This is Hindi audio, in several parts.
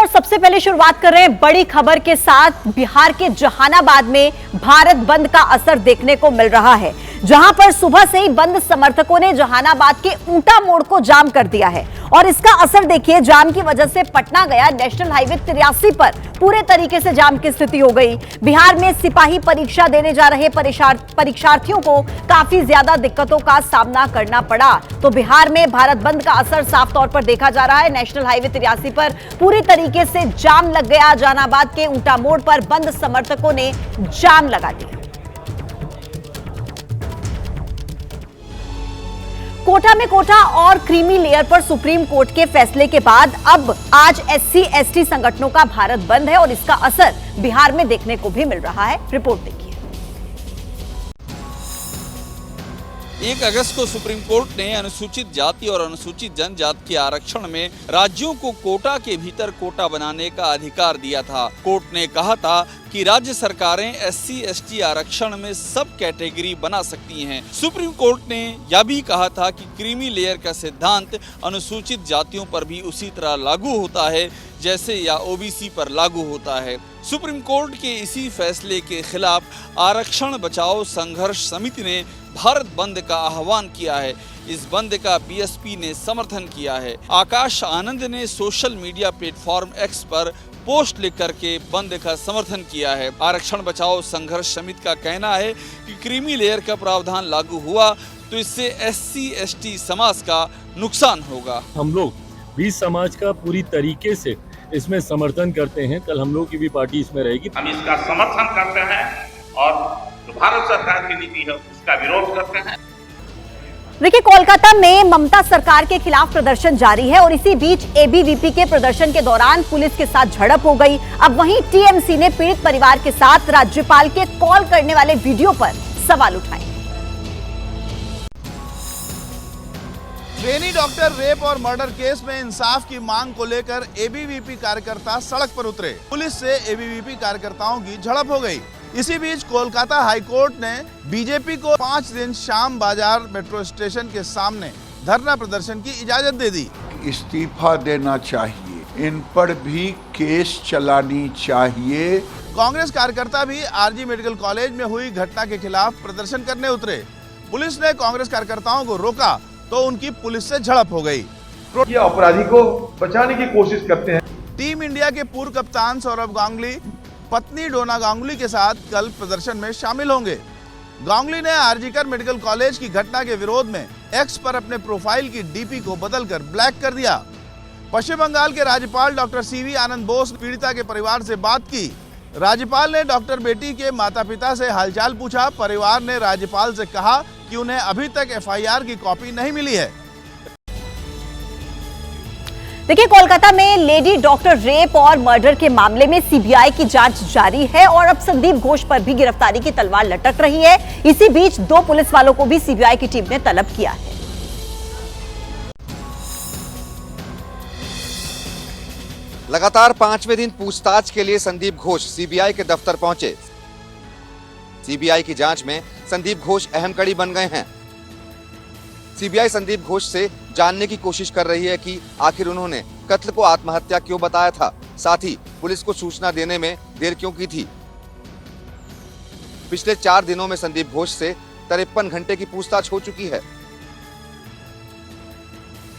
और सबसे पहले शुरुआत कर रहे हैं बड़ी खबर के साथ। बिहार के जहानाबाद में भारत बंद का असर देखने को मिल रहा है, जहां पर सुबह से ही बंद समर्थकों ने जहानाबाद के ऊंटा मोड़ को जाम कर दिया है। और इसका असर देखिए, जाम की वजह से पटना गया नेशनल हाईवे 83 पर पूरे तरीके से जाम की स्थिति हो गई। बिहार में सिपाही परीक्षा देने जा रहे परीक्षार्थियों को काफी ज्यादा दिक्कतों का सामना करना पड़ा। तो बिहार में भारत बंद का असर साफ तौर पर देखा जा रहा है। नेशनल हाईवे 83 पर पूरी तरीके से जाम लग गया। जहानाबाद के ऊंटा मोड़ पर बंद समर्थकों ने जाम लगा दिया। कोटा में कोटा और क्रीमी लेयर पर सुप्रीम कोर्ट के फैसले के बाद अब आज SC/ST संगठनों का भारत बंद है और इसका असर बिहार में देखने को भी मिल रहा है। रिपोर्ट देखिए। 1 अगस्त को सुप्रीम कोर्ट ने अनुसूचित जाति और अनुसूचित जनजाति के आरक्षण में राज्यों को कोटा के भीतर कोटा बनाने का अधिकार दिया था। कोर्ट ने कहा था कि राज्य सरकारें SC/ST आरक्षण में सब कैटेगरी बना सकती हैं। सुप्रीम कोर्ट ने यह भी कहा था कि क्रीमी लेयर का सिद्धांत अनुसूचित जातियों पर भी उसी तरह लागू होता है जैसे या OBC पर लागू होता है। सुप्रीम कोर्ट के इसी फैसले के खिलाफ आरक्षण बचाओ संघर्ष समिति ने भारत बंद का आह्वान किया है। इस बंद का BSP ने समर्थन किया है। आकाश आनंद ने सोशल मीडिया प्लेटफॉर्म X पर पोस्ट लिख करके बंद का समर्थन किया है। आरक्षण बचाओ संघर्ष समिति का कहना है कि क्रीमी लेयर का प्रावधान लागू हुआ तो इससे SC/ST समाज का नुकसान होगा। हम लोग भी समाज का पूरी तरीके से इसमें समर्थन करते हैं। कल हम लोग की भी पार्टी इसमें रहेगी। हम इसका समर्थन करते हैं और जो भारत सरकार की नीति है उसका विरोध करते हैं। देखिए, कोलकाता में ममता सरकार के खिलाफ प्रदर्शन जारी है और इसी बीच ABVP के प्रदर्शन के दौरान पुलिस के साथ झड़प हो गई। अब वहीं TMC ने पीड़ित परिवार के साथ राज्यपाल के कॉल करने वाले वीडियो पर सवाल उठाए। ट्रेनी डॉक्टर रेप और मर्डर केस में इंसाफ की मांग को लेकर ABVP कार्यकर्ता सड़क पर उतरे। पुलिस से ABVP कार्यकर्ताओं की झड़प हो गई। इसी बीच कोलकाता हाईकोर्ट ने बीजेपी को 5 दिन शाम बाजार मेट्रो स्टेशन के सामने धरना प्रदर्शन की इजाजत दे दी। इस्तीफा देना चाहिए, इन पर भी केस चलानी चाहिए। कांग्रेस कार्यकर्ता भी RG मेडिकल कॉलेज में हुई घटना के खिलाफ प्रदर्शन करने उतरे। पुलिस ने कांग्रेस कार्यकर्ताओं को रोका तो उनकी पुलिस से झड़प हो गई। ये अपराधी को बचाने की कोशिश करते हैं। टीम इंडिया के पूर्व कप्तान सौरव गांगुली पत्नी डोना गांगुली के साथ कल प्रदर्शन में शामिल होंगे। गांगुली ने RG मेडिकल कॉलेज की घटना के विरोध में X पर अपने प्रोफाइल की DP को बदलकर ब्लैक कर दिया। पश्चिम बंगाल के राज्यपाल डॉक्टर CV आनंद बोस ने पीड़िता के परिवार से बात की। राज्यपाल ने डॉक्टर बेटी के माता पिता से हालचाल पूछा। परिवार ने राज्यपाल से कहा कि उन्हें अभी तक FIR की कॉपी नहीं मिली है। देखिए, कोलकाता में लेडी डॉक्टर रेप और मर्डर के मामले में CBI की जांच जारी है और अब संदीप घोष पर भी गिरफ्तारी की तलवार लटक रही है। इसी बीच 2 पुलिस वालों को भी CBI की टीम ने तलब किया है। लगातार 5वें दिन पूछताछ के लिए संदीप घोष CBI के दफ्तर पहुंचे। CBI की जांच में संदीप घोष अहम कड़ी बन गए हैं। CBI संदीप घोष से जानने की कोशिश कर रही है कि आखिर उन्होंने कत्ल को आत्महत्या क्यों बताया था, साथ ही पुलिस को सूचना देने में देर क्यों की थी। पिछले 4 दिनों में संदीप घोष से 53 घंटे की पूछताछ हो चुकी है।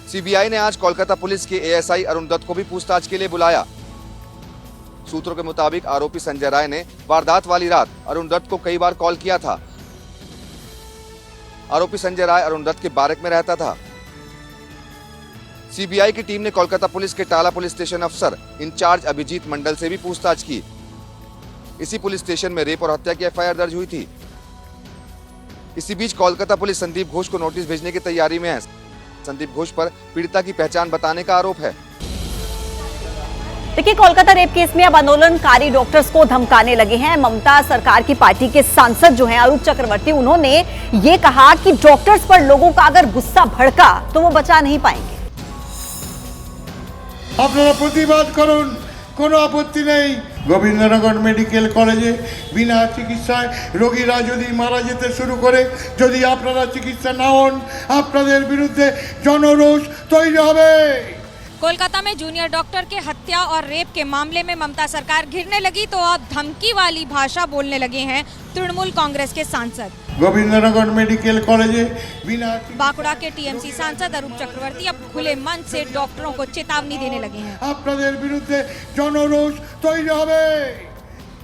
CBI ने आज कोलकाता पुलिस के ASI अरुण दत्त को भी पूछताछ के लिए बुलाया। सूत्रों के मुताबिक आरोपी संजय राय ने वारदात वाली रात अरुण दत्त को कई बार कॉल किया था। आरोपी संजय राय अरुण दत्त के बारक में रहता था। CBI की टीम ने कोलकाता पुलिस के टाला पुलिस स्टेशन अफसर इंचार्ज अभिजीत मंडल से भी पूछताछ की। इसी पुलिस स्टेशन में रेप और हत्या की FIR दर्ज हुई थी। इसी बीच कोलकाता पुलिस संदीप घोष को नोटिस भेजने की तैयारी में है। संदीप घोष पर पीड़िता की पहचान बताने का आरोप है। देखिए, कोलकाता रेप केस में अब आंदोलनकारी डॉक्टर्स को धमकाने लगे हैं। ममता सरकार की पार्टी के सांसद जो हैं अरूप चक्रवर्ती, उन्होंने ये कहा कि डॉक्टर्स पर लोगों का अगर गुस्सा भड़का तो वो बचा नहीं पाएंगे। আপনারা প্রতিবাদ করুন, কোনো আপত্তি নেই। গোবিন্দনগর মেডিকেল কলেজে বিনা চিকিৎসায় রোগীরা যদি মারা যেতে শুরু করে, যদি আপনারা চিকিৎসা না হন, আপনাদের বিরুদ্ধে জনরোষ তৈরি হবে। कोलकाता में जूनियर डॉक्टर के हत्या और रेप के मामले में ममता सरकार घिरने लगी तो अब धमकी वाली भाषा बोलने लगे हैं तृणमूल कांग्रेस के सांसद। गोविंदनगर मेडिकल कॉलेज बिना बांकुड़ा के टीएमसी सांसद अरूप चक्रवर्ती अब खुले मन से डॉक्टरों को चेतावनी देने लगे हैं। আপনাদের বিরুদ্ধে জনরোষ তৈরি হবে।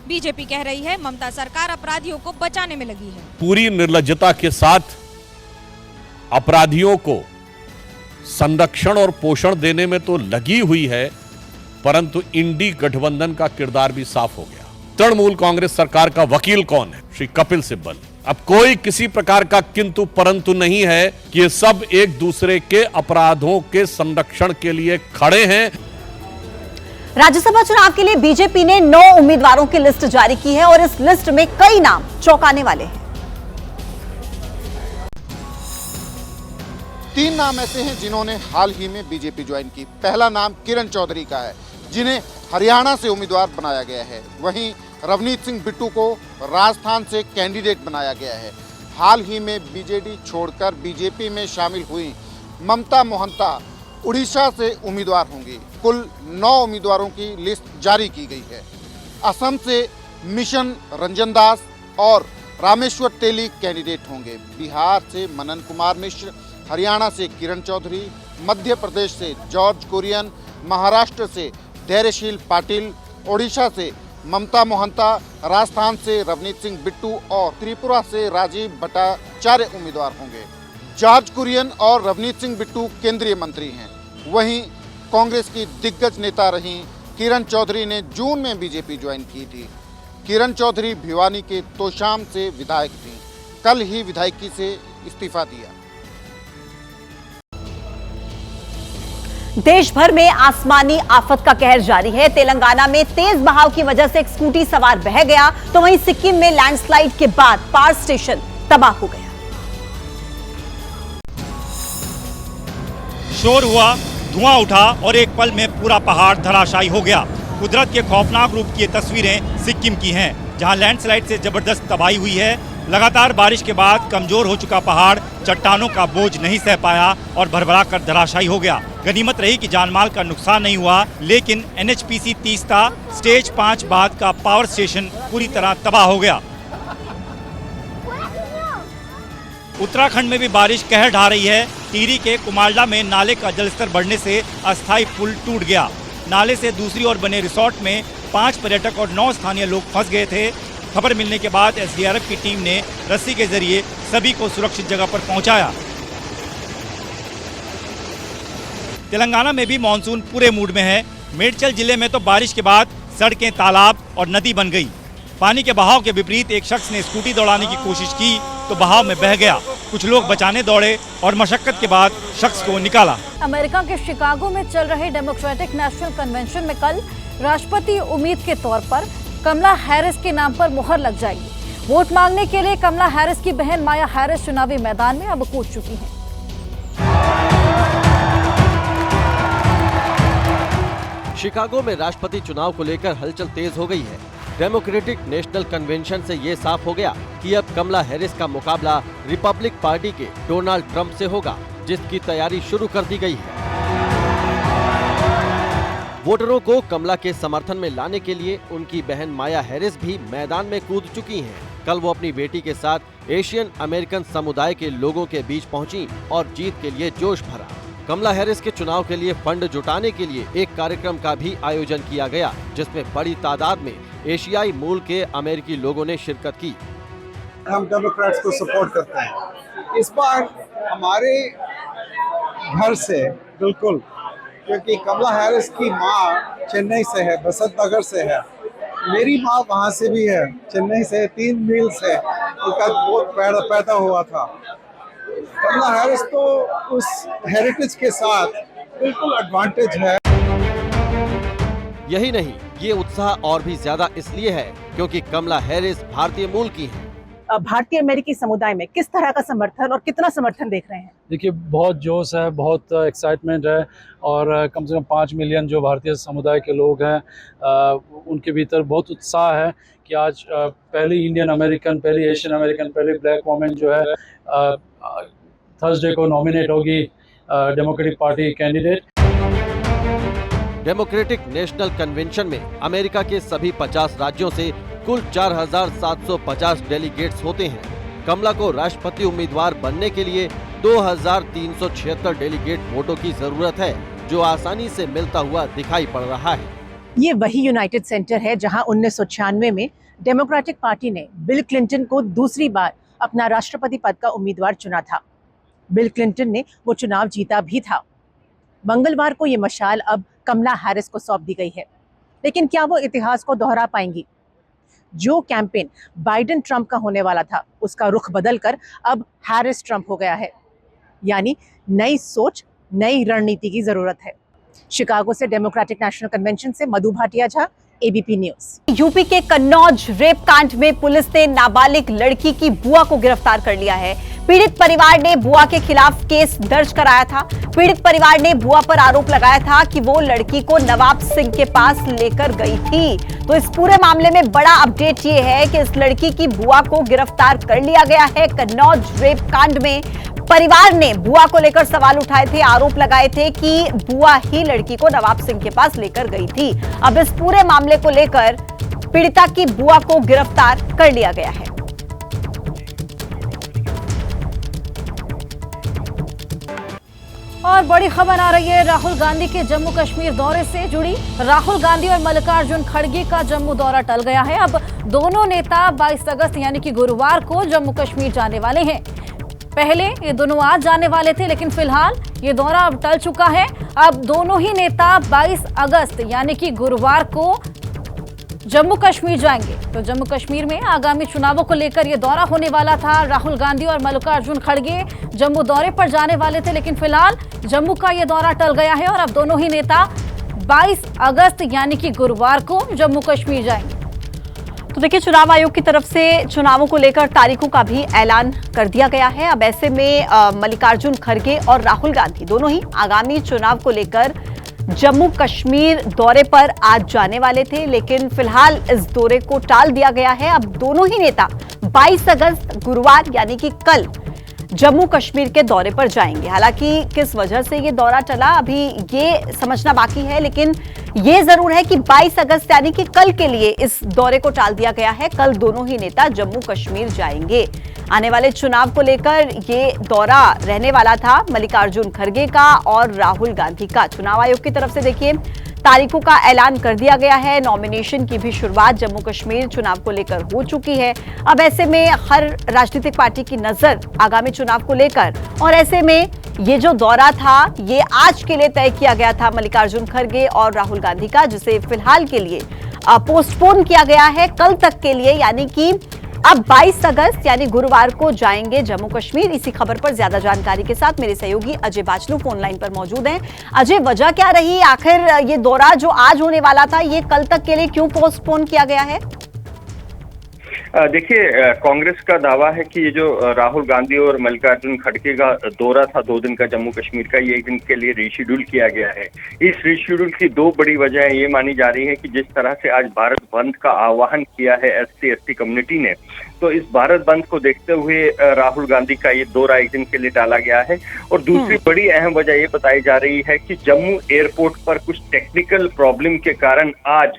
बीजेपी कह रही है ममता सरकार अपराधियों को बचाने में लगी है। पूरी निर्लज्जता के साथ अपराधियों को संरक्षण और पोषण देने में तो लगी हुई है, परंतु इंडी गठबंधन का किरदार भी साफ हो गया। तृणमूल कांग्रेस सरकार का वकील कौन है? श्री कपिल सिब्बल। अब कोई किसी प्रकार का किंतु परंतु नहीं है कि ये सब एक दूसरे के अपराधों के संरक्षण के लिए खड़े हैं। राज्यसभा चुनाव के लिए बीजेपी ने 9 उम्मीदवारों की लिस्ट जारी की है और इस लिस्ट में कई नाम चौंकाने वाले हैं। 3 नाम ऐसे हैं जिन्होंने हाल ही में बीजेपी ज्वाइन की। पहला नाम किरण चौधरी का है, जिन्हें हरियाणा से उम्मीदवार बनाया गया है। वहीं रवनीत सिंह बिट्टू को राजस्थान से कैंडिडेट बनाया गया है। हाल ही में बीजेडी छोड़कर बीजेपी में शामिल हुई ममता मोहंता उड़ीसा से उम्मीदवार होंगी। कुल 9 उम्मीदवारों की लिस्ट जारी की गई है। असम से मिशन रंजन दास और रामेश्वर तेली कैंडिडेट होंगे। बिहार से मनन कुमार मिश्र, हरियाणा से किरण चौधरी, मध्य प्रदेश से जॉर्ज कुरियन, महाराष्ट्र से धैर्यशील पाटिल, ओडिशा से ममता मोहंता, राजस्थान से रवनीत सिंह बिट्टू और त्रिपुरा से राजीव भट्टाचार्य उम्मीदवार होंगे। जॉर्ज कुरियन और रवनीत सिंह बिट्टू केंद्रीय मंत्री हैं। वहीं कांग्रेस की दिग्गज नेता रही किरण चौधरी ने जून में बीजेपी ज्वाइन की थी। किरण चौधरी भिवानी के तोशाम से विधायक थीं। कल ही विधायकी से इस्तीफा दिया। देश भर में आसमानी आफत का कहर जारी है। तेलंगाना में तेज बहाव की वजह से एक स्कूटी सवार बह गया, तो वहीं सिक्किम में लैंडस्लाइड के बाद पावर स्टेशन तबाह हो गया। शोर हुआ, धुआं उठा और एक पल में पूरा पहाड़ धराशायी हो गया। कुदरत के खौफनाक रूप की ये तस्वीरें सिक्किम की हैं, जहां लैंडस्लाइड से जबरदस्त तबाही हुई है। लगातार बारिश के बाद कमजोर हो चुका पहाड़ चट्टानों का बोझ नहीं सह पाया और भरभरा कर धराशायी हो गया। गनीमत रही कि जानमाल का नुकसान नहीं हुआ, लेकिन NHPC तीस्ता स्टेज 5 बाद का पावर स्टेशन पूरी तरह तबाह हो गया। उत्तराखंड में भी बारिश कहर ढा रही है। टिहरी के कुमारला में नाले का जलस्तर बढ़ने से अस्थायी पुल टूट गया। नाले से दूसरी ओर बने रिसोर्ट में 5 पर्यटक और 9 स्थानीय लोग फंस गए थे। खबर मिलने के बाद SDRF की टीम ने रस्सी के जरिए सभी को सुरक्षित जगह पर पहुंचाया। तेलंगाना में भी मानसून पूरे मूड में है। मेडचल जिले में तो बारिश के बाद सड़कें तालाब और नदी बन गई। पानी के बहाव के विपरीत एक शख्स ने स्कूटी दौड़ाने की कोशिश की तो बहाव में बह गया। कुछ लोग बचाने दौड़े और मशक्कत के बाद शख्स को निकाला। अमेरिका के शिकागो में चल रहे डेमोक्रेटिक नेशनल कन्वेंशन में कल राष्ट्रपति उम्मीद के तौर पर कमला हैरिस के नाम पर मुहर लग जाएगी। वोट मांगने के लिए कमला हैरिस की बहन माया हैरिस चुनावी मैदान में अब कूद चुकी हैं। शिकागो में राष्ट्रपति चुनाव को लेकर हलचल तेज हो गई है। डेमोक्रेटिक नेशनल कन्वेंशन से ये साफ हो गया कि अब कमला हैरिस का मुकाबला रिपब्लिक पार्टी के डोनाल्ड ट्रंप से होगा, जिसकी तैयारी शुरू कर दी गई है। वोटरों को कमला के समर्थन में लाने के लिए उनकी बहन माया हैरिस भी मैदान में कूद चुकी हैं। कल वो अपनी बेटी के साथ एशियन अमेरिकन समुदाय के लोगों के बीच पहुंची और जीत के लिए जोश भरा। कमला हैरिस के चुनाव के लिए फंड जुटाने के लिए एक कार्यक्रम का भी आयोजन किया गया, जिसमें बड़ी तादाद में एशियाई मूल के अमेरिकी लोगों ने शिरकत की। हम डेमोक्रेट्स को सपोर्ट करते हैं। इस बार हमारे घर से बिल्कुल, क्योंकि कमला हैरिस की माँ चेन्नई से है, बसंत नगर से है। मेरी माँ वहाँ से भी है, चेन्नई से 3 मील से उनका बहुत पैदा हुआ था। कमला हैरिस तो उस हेरिटेज के साथ बिल्कुल एडवांटेज है। यही नहीं, ये उत्साह और भी ज्यादा इसलिए है क्योंकि कमला हैरिस भारतीय मूल की है। भारतीय अमेरिकी समुदाय में किस तरह का समर्थन और कितना समर्थन देख रहे हैं? देखिए, बहुत जोश है, बहुत एक्साइटमेंट है और कम से कम 5 मिलियन जो भारतीय समुदाय के लोग हैं उनके भीतर बहुत उत्साह है कि आज पहली इंडियन अमेरिकन, पहली एशियन अमेरिकन, पहली ब्लैक वुमेन जो है थर्सडे को नॉमिनेट होगी democratic party candidate. Democratic National convention में अमेरिका के सभी 50 राज्यों से कुल 4,750 डेलीगेट्स होते हैं। कमला को राष्ट्रपति उम्मीदवार बनने के लिए 2,376 डेलीगेट वोटों की जरूरत है, जो आसानी से मिलता हुआ दिखाई पड़ रहा है। ये वही यूनाइटेड सेंटर है जहां 1996 में डेमोक्रेटिक पार्टी ने बिल क्लिंटन को दूसरी बार अपना राष्ट्रपति पद का उम्मीदवार चुना था। बिल क्लिंटन ने वो चुनाव जीता भी था। मंगलवार को ये मशाल अब कमला हैरिस को सौंप दी गई है, लेकिन क्या वो इतिहास को दोहरा पाएंगी? जो कैंपेन बाइडेन ट्रंप का होने वाला था, उसका रुख बदलकर अब हैरिस ट्रंप हो गया है। यानी नई सोच, नई रणनीति की जरूरत है। शिकागो से डेमोक्रेटिक नेशनल कन्वेंशन से Madhu Bhatia Jha, ABP news. UP के कन्नौज रेप कांड में पुलिस ने नाबालिग लड़की की बुआ को गिरफ्तार कर लिया है। पीड़ित परिवार ने बुआ के खिलाफ केस दर्ज कराया था। पीड़ित परिवार ने बुआ पर आरोप लगाया था कि वो लड़की को नवाब सिंह के पास लेकर गई थी। तो इस पूरे मामले में बड़ा अपडेट ये है कि इस लड़की की बुआ को गिरफ्तार कर लिया गया है। कन्नौज रेप कांड में परिवार ने बुआ को लेकर सवाल उठाए थे, आरोप लगाए थे कि बुआ ही लड़की को नवाब सिंह के पास लेकर गई थी। अब इस पूरे मामले को लेकर पीड़िता की बुआ को गिरफ्तार कर लिया गया है। और बड़ी खबर आ रही है राहुल गांधी के जम्मू कश्मीर दौरे से जुड़ी। राहुल गांधी और मल्लिकार्जुन खड़गे का जम्मू दौरा टल गया है। अब दोनों नेता 22 अगस्त यानी कि गुरुवार को जम्मू कश्मीर जाने वाले हैं। पहले ये दोनों आज जाने वाले थे, लेकिन फिलहाल ये दौरा अब टल चुका है। अब दोनों ही नेता 22 अगस्त यानी कि गुरुवार को जम्मू कश्मीर जाएंगे। तो जम्मू कश्मीर में आगामी चुनावों को लेकर ये दौरा होने वाला था। राहुल गांधी और मल्लिकार्जुन खड़गे जम्मू दौरे पर जाने वाले थे, लेकिन फिलहाल जम्मू का ये दौरा टल गया है और अब दोनों ही नेता 22 अगस्त यानी कि गुरुवार को जम्मू कश्मीर जाएंगे। तो देखिए, चुनाव आयोग की तरफ से चुनावों को लेकर तारीखों का भी ऐलान कर दिया गया है। अब ऐसे में मल्लिकार्जुन खड़गे और राहुल गांधी दोनों ही आगामी चुनाव को लेकर जम्मू कश्मीर दौरे पर आज जाने वाले थे, लेकिन फिलहाल इस दौरे को टाल दिया गया है। अब दोनों ही नेता 22 अगस्त गुरुवार यानी कि कल जम्मू कश्मीर के दौरे पर जाएंगे। हालांकि किस वजह से ये दौरा टला अभी ये समझना बाकी है, लेकिन ये जरूर है कि 22 अगस्त यानी कि कल के लिए इस दौरे को टाल दिया गया है। कल दोनों ही नेता जम्मू कश्मीर जाएंगे। आने वाले चुनाव को लेकर ये दौरा रहने वाला था मल्लिकार्जुन खड़गे का और राहुल गांधी का। चुनाव आयोग की तरफ से देखिए तारीखों का ऐलान कर दिया गया है। नॉमिनेशन की भी शुरुआत जम्मू कश्मीर चुनाव को लेकर हो चुकी है। अब ऐसे में हर राजनीतिक पार्टी की नजर आगामी चुनाव को लेकर, और ऐसे में ये जो दौरा था ये आज के लिए तय किया गया था मल्लिकार्जुन खड़गे और राहुल गांधी का, जिसे फिलहाल के लिए पोस्टपोन किया गया है कल तक के लिए, यानी कि अब 22 अगस्त यानी गुरुवार को जाएंगे जम्मू कश्मीर। इसी खबर पर ज्यादा जानकारी के साथ मेरे सहयोगी अजय बाचनू फोन लाइन पर मौजूद हैं। अजय, वजह क्या रही आखिर ये दौरा जो आज होने वाला था ये कल तक के लिए क्यों पोस्टपोन किया गया है? देखिए, कांग्रेस का दावा है कि ये जो राहुल गांधी और मल्लिकार्जुन खड़गे का दौरा था 2 दिन का जम्मू कश्मीर का, ये 1 दिन के लिए रीशेड्यूल किया गया है। इस रीशेड्यूल की 2 बड़ी वजह ये मानी जा रही है कि जिस तरह से आज भारत बंद का आह्वान किया है SC/ST कम्युनिटी ने, तो इस भारत बंद को देखते हुए राहुल गांधी का ये दौरा 1 दिन के लिए टाला गया है। और दूसरी बड़ी अहम वजह ये बताई जा रही है कि जम्मू एयरपोर्ट पर कुछ टेक्निकल प्रॉब्लम के कारण आज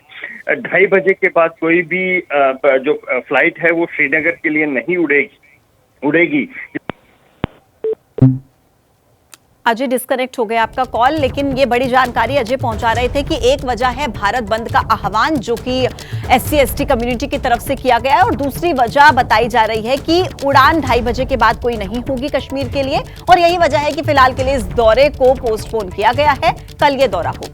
2:30 बजे के बाद कोई भी जो फ्लाइट है वो श्रीनगर के लिए नहीं उड़ेगी। अजय, डिस्कनेक्ट हो गया आपका कॉल, लेकिन ये बड़ी जानकारी अजय पहुंचा रहे थे कि एक वजह है भारत बंद का आह्वान जो कि SC/ST कम्युनिटी की तरफ से किया गया है, और दूसरी वजह बताई जा रही है कि उड़ान 2:30 बजे के बाद कोई नहीं होगी कश्मीर के लिए, और यही वजह है कि फिलहाल के लिए इस दौरे को पोस्टपोन किया गया है। कल ये दौरा होगा।